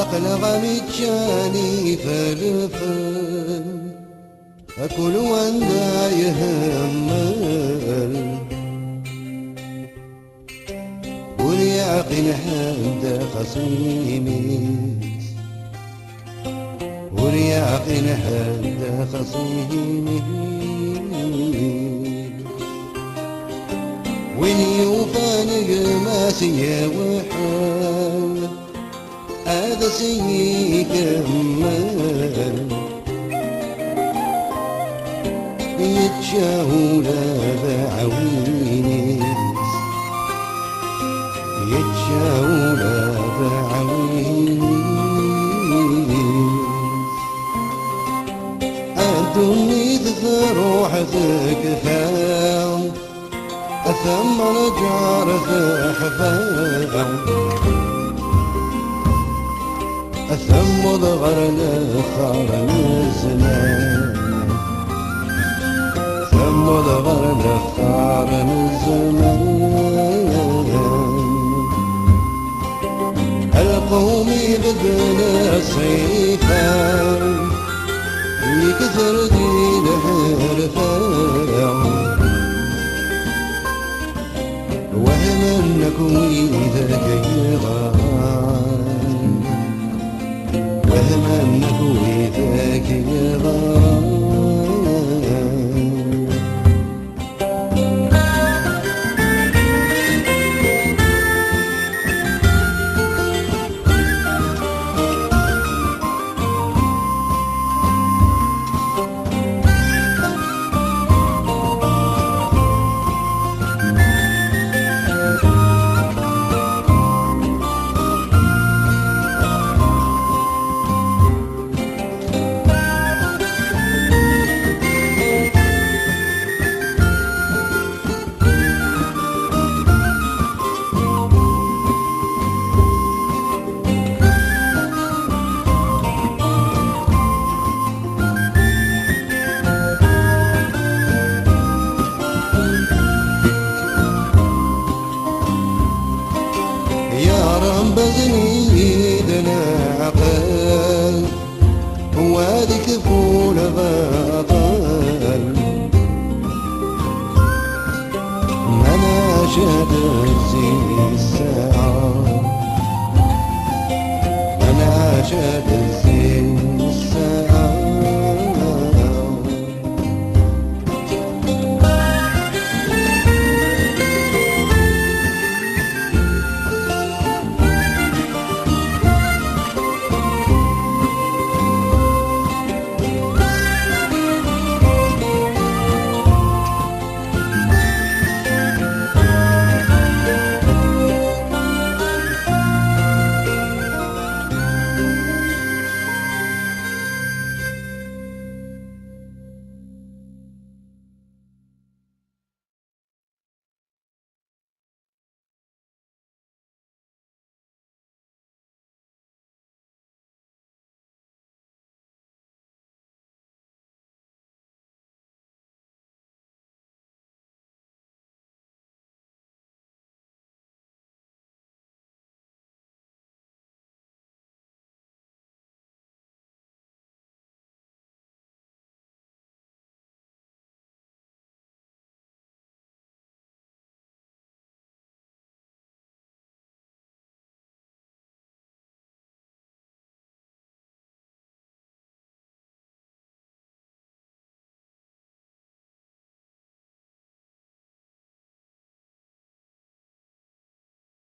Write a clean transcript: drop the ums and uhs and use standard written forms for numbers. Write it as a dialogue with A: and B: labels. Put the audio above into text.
A: عقل غمتشاني فلفل أكل واندا يهمل وليعقل حد خصيمي وليعقل حد خصيمي وين يوفانق ماسية وحال هذا سيكمل يتشاولا بعوينيس يتشاولا بعوينيس أنتمي تروحتك فاهم ثم رجار حفاظ ثم ضغر الأخر الزمان ثم ضغر الأخر الزمان القومي بدنا صيفان يكثر دين حرفان وهم انك ويذاك يغان وهم انك ويذاك يغان بزنيدنا عقل وهذيك فول بطل ما نشهد الزين